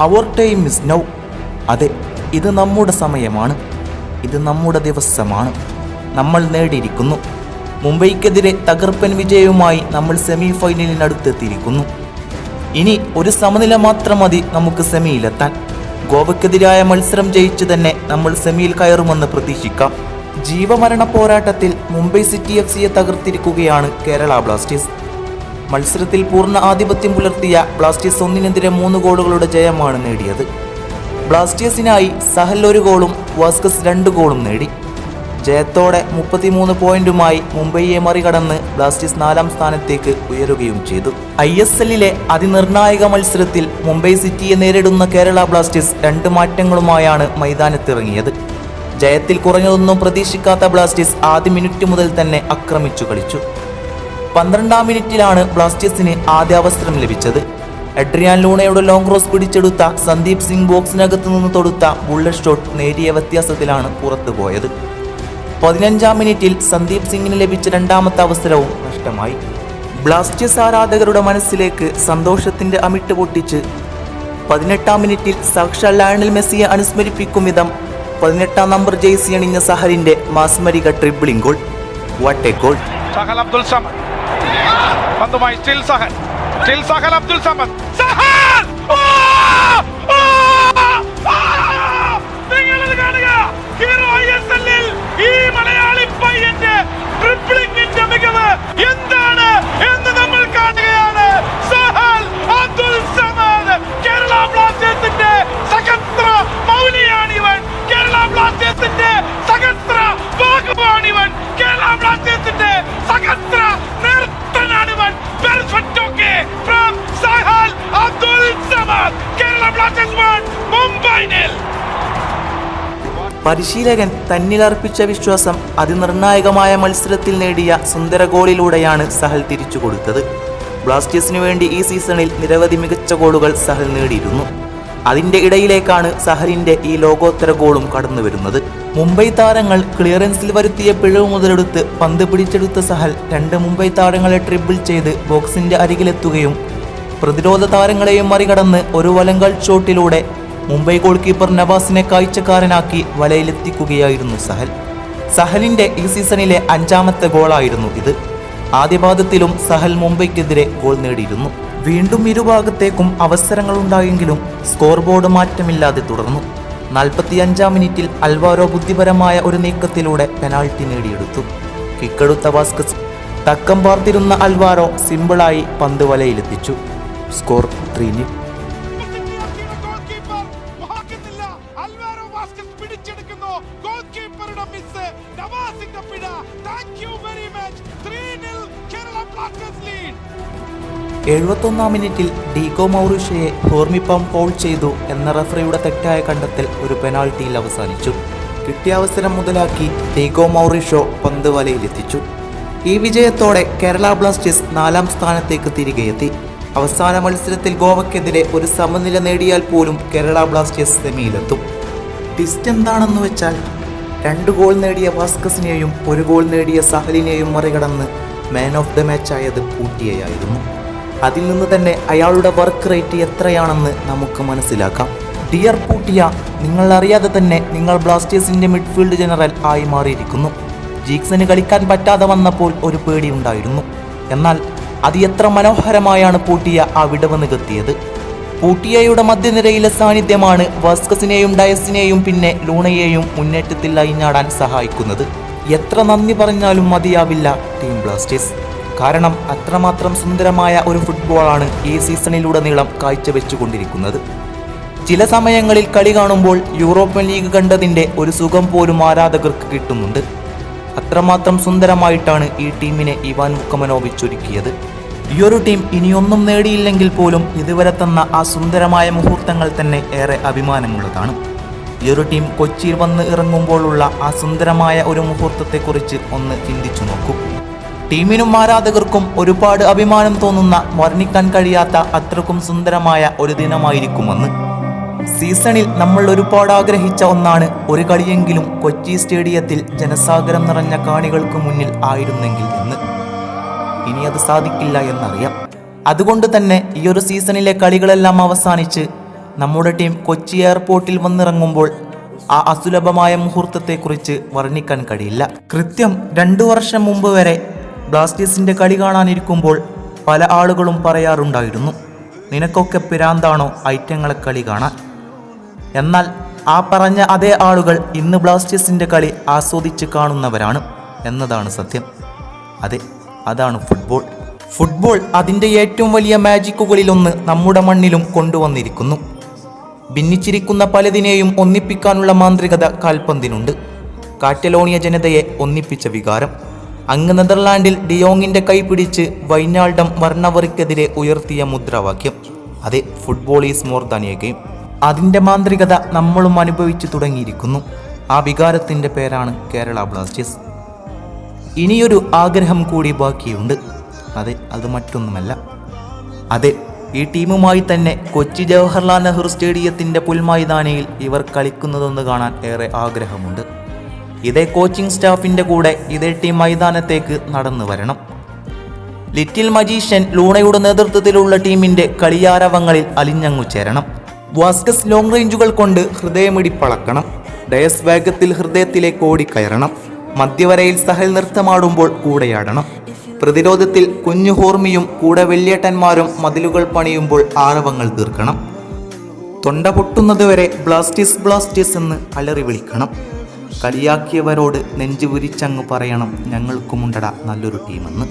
Our time is now. അതെ, ഇത് നമ്മുടെ സമയമാണ്, ഇത് നമ്മുടെ ദിവസമാണ്. നമ്മൾ നേടിയിരിക്കുന്നു. മുംബൈക്കെതിരെ തകർപ്പൻ വിജയവുമായി നമ്മൾ സെമി ഫൈനലിനടുത്തെത്തിയിരിക്കുന്നു. ഇനി ഒരു സമനില മാത്രം മതി നമുക്ക് സെമിയിലെത്താൻ. ഗോവയ്ക്കെതിരായ മത്സരം ജയിച്ചു തന്നെ നമ്മൾ സെമിയിൽ കയറുമെന്ന് പ്രതീക്ഷിക്കാം. ജീവമരണ പോരാട്ടത്തിൽ മുംബൈ സിറ്റി FC തകർത്തിരിക്കുകയാണ് കേരള ബ്ലാസ്റ്റേഴ്സ്. മത്സരത്തിൽ പൂർണ്ണ ആധിപത്യം പുലർത്തിയ ബ്ലാസ്റ്റേഴ്സ് 1-നെതിരെ 3 ഗോളുകളുടെ ജയമാണ് നേടിയത്. ബ്ലാസ്റ്റേഴ്സിനായി സഹൽ 1 ഗോളും വാസ്കസ് 2 ഗോളും നേടി. ജയത്തോടെ 33 പോയിന്റുമായി മുംബൈയെ മറികടന്ന് ബ്ലാസ്റ്റേഴ്സ് 4ാം സ്ഥാനത്തേക്ക് ഉയരുകയും ചെയ്തു. ISLലെ അതിനിർണായക മത്സരത്തിൽ മുംബൈ സിറ്റിയെ നേരിടുന്ന കേരള ബ്ലാസ്റ്റേഴ്സ് 2 മാറ്റങ്ങളുമായാണ് മൈതാനത്തിറങ്ങിയത്. ജയത്തിൽ കുറഞ്ഞതൊന്നും പ്രതീക്ഷിക്കാത്ത ബ്ലാസ്റ്റേഴ്സ് ആദ്യ മിനിറ്റ് മുതൽ തന്നെ ആക്രമിച്ചു കളിച്ചു. 12ാം മിനിറ്റിലാണ് ബ്ലാസ്റ്റേഴ്സിന് ആദ്യ അവസരം ലഭിച്ചത്. എഡ്രിയാൻ ലൂണയുടെ ലോങ് ക്രോസ് പിടിച്ചെടുത്ത സന്ദീപ് സിംഗ് ബോക്സിനകത്തു നിന്ന് തൊടുത്ത ബുള്ളറ്റ് ഷോട്ട് നേരിയ വ്യത്യാസത്തിലാണ് പുറത്തുപോയത്. 15ാം മിനിറ്റിൽ സന്ദീപ് സിംഗിന് ലഭിച്ച 2ാമത്തെ അവസരവും നഷ്ടമായി. ബ്ലാസ്റ്റേഴ്സ് ആരാധകരുടെ മനസ്സിലേക്ക് സന്തോഷത്തിന്റെ അമിട്ട് പൊട്ടിച്ച് 18ാം മിനിറ്റിൽ സാക്ഷാൽ ലയണൽ മെസ്സിയെ അനുസ്മരിപ്പിക്കും വിധം 18ാം നമ്പർ ജേഴ്സി അണിഞ്ഞ സഹലിന്റെ മാസ്മരിക dribbling goal. What a goal! Sahal Abdul Samad പന്തുമായി സ്റ്റിൽ സഹൽ അബ്ദുൽ സമദ് നിങ്ങളത് കാണുക. ഹീറോ ISLൽ ഈ മലയാളി പയ്യന്റെ ട്രിപ്ലിംഗിന്റെ മികവ് എന്താണ് എന്ന് നമ്മൾ കാണുകയാണ്. സഹൽ അബ്ദുൽ സമദ്, കേരള ബ്ലാസ്റ്റേഴ്സിന്റെ സഹസ്ര മൗലിയാണിവൻ, കേരള ബ്ലാസ്റ്റേഴ്സിന്റെ സഹസ്ര ഭാഗമാണിവൻ, കേരള ബ്ലാസ്റ്റേഴ്സിന്റെ സഹസ്ര നിർത്തനാണിവൻ. From Sahal Abdul Samad, Kerala Blasters won, Mumbai nil. പരിശീലകൻ തന്നിലർപ്പിച്ച വിശ്വാസം അതിനിർണായകമായ മത്സരത്തിൽ നേടിയ സുന്ദര ഗോളിലൂടെയാണ് സഹൽ തിരിച്ചു കൊടുത്തത്. ബ്ലാസ്റ്റേഴ്സിനു വേണ്ടി ഈ സീസണിൽ നിരവധി മികച്ച ഗോളുകൾ സഹൽ നേടിയിരുന്നു. അതിന്റെ ഇടയിലേക്കാണ് സഹലിന്റെ ഈ ലോകോത്തര ഗോളും കടന്നു വരുന്നത്. മുംബൈ താരങ്ങൾ ക്ലിയറൻസിൽ വരുത്തിയ പിഴവ് മുതലെടുത്ത് പന്ത് പിടിച്ചെടുത്ത സഹൽ 2 മുംബൈ താരങ്ങളെ ട്രിബിൾ ചെയ്ത് ബോക്സിന്റെ അരികിലെത്തുകയും പ്രതിരോധ താരങ്ങളെയും മറികടന്ന് ഒരു വലങ്കാൽ ഷോട്ടിലൂടെ മുംബൈ ഗോൾ കീപ്പർ നവാസിനെ കാഴ്ചക്കാരനാക്കി വലയിലെത്തിക്കുകയായിരുന്നു സഹൽ. സഹലിന്റെ ഈ സീസണിലെ 5ാമത്തെ ഗോളായിരുന്നു ഇത്. ആദ്യ പാദത്തിലും സഹൽ മുംബൈക്കെതിരെ ഗോൾ നേടിയിരുന്നു. വീണ്ടും ഇരുഭാഗത്തേക്കും അവസരങ്ങളുണ്ടായെങ്കിലും സ്കോർ ബോർഡ് മാറ്റമില്ലാതെ തുടർന്നു. 45ാം മിനിറ്റിൽ അൽവാരോ ബുദ്ധിപരമായ ഒരു നീക്കത്തിലൂടെ പെനാൾട്ടി നേടിയെടുത്തു. കിക്കെടുത്ത വാസ്കസ് തക്കം പാർത്തിരുന്ന അൽവാരോ സിമ്പിളായി പന്ത് വലയിലെത്തിച്ചു. സ്കോർ 3-0. എഴുപത്തൊന്നാം മിനിറ്റിൽ ഡീഗോ മൗറിഷ്യയെ ഹോർമിപ്പം ഫൗൾ ചെയ്തു എന്ന റഫറിയുടെ തെറ്റായ കണ്ടെത്തൽ ഒരു പെനാൾട്ടിയിൽ അവസാനിച്ചു. കിട്ടിയ അവസരം മുതലാക്കി ഡീഗോ മൗറിഷ്യോ പന്ത് വലയിലെത്തിച്ചു. ഈ വിജയത്തോടെ കേരള ബ്ലാസ്റ്റേഴ്സ് 4ാം സ്ഥാനത്തേക്ക് തിരികെയെത്തി. അവസാന മത്സരത്തിൽ ഗോവയ്ക്കെതിരെ ഒരു സമനില നേടിയാൽ പോലും കേരള ബ്ലാസ്റ്റേഴ്സ് സെമിയിലെത്തും. ട്വിസ്റ്റ് എന്താണെന്ന് വെച്ചാൽ 2 ഗോൾ നേടിയ വാസ്കസിനെയും 1 ഗോൾ നേടിയ സഹലിനെയും മറികടന്ന് മാൻ ഓഫ് ദ മാച്ച് ആയത് പൂട്ടിയയായിരുന്നു. അതിൽ നിന്ന് തന്നെ അയാളുടെ വർക്ക് റേറ്റ് എത്രയാണെന്ന് നമുക്ക് മനസ്സിലാക്കാം. ഡിയർ പൂട്ടിയ, നിങ്ങൾ അറിയാതെ തന്നെ നിങ്ങൾ ബ്ലാസ്റ്റേഴ്സിന്റെ മിഡ്ഫീൽഡ് ജനറൽ ആയി മാറിയിരിക്കുന്നു. ജീക്സന് കളിക്കാൻ പറ്റാതെ വന്നപ്പോൾ ഒരു പേടിയുണ്ടായിരുന്നു. എന്നാൽ അത് എത്ര മനോഹരമായാണ് പൂട്ടിയ ആ വിടവ് നികത്തിയത്. പൂട്ടിയയുടെ മധ്യനിരയിലെ സാന്നിധ്യമാണ് വാസ്കസിനെയും ഡയസിനെയും പിന്നെ ലൂണയെയും മുന്നേറ്റത്തിൽ അയിഞ്ഞാടാൻ സഹായിക്കുന്നത്. എത്ര നന്ദി പറഞ്ഞാലും മതിയാവില്ല ടീം ബ്ലാസ്റ്റേഴ്സ്. കാരണം അത്രമാത്രം സുന്ദരമായ ഒരു ഫുട്ബോളാണ് ഈ സീസണിലുടനീളം കാഴ്ചവെച്ചുകൊണ്ടിരിക്കുന്നത്. ചില സമയങ്ങളിൽ കളി കാണുമ്പോൾ യൂറോപ്യൻ ലീഗ് കണ്ടതിൻ്റെ ഒരു സുഖം പോലും ആരാധകർക്ക് കിട്ടുന്നുണ്ട്. അത്രമാത്രം സുന്ദരമായിട്ടാണ് ഈ ടീമിനെ ഇവാൻ വുക്കമനോവിച്ച് ഒരുക്കിയത്. ഈയൊരു ടീം ഇനിയൊന്നും നേടിയില്ലെങ്കിൽ പോലും ഇതുവരെ തന്ന ആ സുന്ദരമായ മുഹൂർത്തങ്ങൾ തന്നെ ഏറെ അഭിമാനമുള്ളതാണ്. ഈയൊരു ടീം കൊച്ചിയിൽ വന്ന് ഇറങ്ങുമ്പോഴുള്ള ആ സുന്ദരമായ ഒരു മുഹൂർത്തത്തെക്കുറിച്ച് ഒന്ന് ചിന്തിച്ചു നോക്കൂ. ടീമിനും ആരാധകർക്കും ഒരുപാട് അഭിമാനം തോന്നുന്ന, വർണ്ണിക്കാൻ കഴിയാത്ത അത്രക്കും സുന്ദരമായ ഒരു ദിനമായിരിക്കുമെന്ന്. സീസണിൽ നമ്മൾ ഒരുപാട് ആഗ്രഹിച്ച ഒന്നാണ് ഒരു കളിയെങ്കിലും കൊച്ചി സ്റ്റേഡിയത്തിൽ ജനസാഗരം നിറഞ്ഞ കാണികൾക്ക് മുന്നിൽ ആയിരുന്നെങ്കിൽ എന്ന്. ഇനി അത് സാധിക്കില്ല എന്നറിയാം. അതുകൊണ്ട് തന്നെ ഈ ഒരു സീസണിലെ കളികളെല്ലാം അവസാനിച്ച് നമ്മുടെ ടീം കൊച്ചി എയർപോർട്ടിൽ വന്നിറങ്ങുമ്പോൾ ആ അസുലഭമായ മുഹൂർത്തത്തെക്കുറിച്ച് വർണ്ണിക്കാൻ കഴിയില്ല. കൃത്യം 2 വർഷം മുമ്പ് വരെ ബ്ലാസ്റ്റേഴ്സിന്റെ കളി കാണാനിരിക്കുമ്പോൾ പല ആളുകളും പറയാറുണ്ടായിരുന്നു, നിനക്കൊക്കെ പിരാന്താണോ ഐറ്റങ്ങളെ കളി കാണാൻ. എന്നാൽ ആ പറഞ്ഞ അതേ ആളുകൾ ഇന്ന് ബ്ലാസ്റ്റേഴ്സിന്റെ കളി ആസ്വദിച്ച് കാണുന്നവരാണ് എന്നതാണ് സത്യം. അതെ, അതാണ് ഫുട്ബോൾ. ഫുട്ബോൾ അതിൻ്റെ ഏറ്റവും വലിയ മാജിക്കുകളിലൊന്ന് നമ്മുടെ മണ്ണിലും കൊണ്ടുവന്നിരിക്കുന്നു. ഭിന്നിച്ചിരിക്കുന്ന പലതിനെയും ഒന്നിപ്പിക്കാനുള്ള മാന്ത്രികത കാൽപന്തിനുണ്ട്. കാറ്റലോണിയ ജനതയെ ഒന്നിപ്പിച്ച വികാരം. അങ്ങ് നെതർലാൻഡിൽ ഡിയോങ്ങിന്റെ കൈ പിടിച്ച് വൈനാൾഡം വർണ്ണവറിക്കെതിരെ ഉയർത്തിയ മുദ്രാവാക്യം. അതെ, football is more than A game. അതിൻ്റെ മാന്ത്രികത നമ്മളും അനുഭവിച്ചു തുടങ്ങിയിരിക്കുന്നു. ആ വികാരത്തിൻ്റെ പേരാണ് കേരള ബ്ലാസ്റ്റേഴ്സ്. ഇനിയൊരു ആഗ്രഹം കൂടി ബാക്കിയുണ്ട്. അതെ, അത് മറ്റൊന്നുമല്ല. അതെ, ഈ ടീമുമായി തന്നെ കൊച്ചി ജവഹർലാൽ നെഹ്റു സ്റ്റേഡിയത്തിൻ്റെ പുൽമൈതാനിയിൽ ഇവർ കളിക്കുന്നതൊന്ന് കാണാൻ ഏറെ ആഗ്രഹമുണ്ട്. ഇതേ കോച്ചിങ് സ്റ്റാഫിൻ്റെ കൂടെ ഇതേ ടീം മൈതാനത്തേക്ക് നടന്നു വരണം. ലിറ്റിൽ മജീഷ്യൻ ലൂണയുടെ നേതൃത്വത്തിലുള്ള ടീമിൻ്റെ കളിയാരവങ്ങളിൽ അലിഞ്ഞങ്ങു ചേരണം. വാസ്കസ് ലോങ് റേഞ്ചുകൾ കൊണ്ട് ഹൃദയമിടിപ്പളക്കണം. ഡയസ് വേഗത്തിൽ ഹൃദയത്തിലേക്ക് ഓടിക്കയറണം. മധ്യവരയിൽ സഹൽ നൃത്തമാടുമ്പോൾ കൂടെയാടണം. പ്രതിരോധത്തിൽ കുഞ്ഞു ഹോർമിയും കൂടെ വലിയേട്ടന്മാരും മതിലുകൾ പണിയുമ്പോൾ ആരവങ്ങൾ തീർക്കണം. തൊണ്ട പൊട്ടുന്നതുവരെ ബ്ലാസ്റ്റേഴ്സ് ബ്ലാസ്റ്റേഴ്സ് എന്ന് അലറി വിളിക്കണം. കളിയാക്കിയവരോട് നെഞ്ചു വിരിച്ചങ്ങ് പറയണം, ഞങ്ങൾക്കുമുണ്ടടാ നല്ലൊരു ടീമെന്ന്.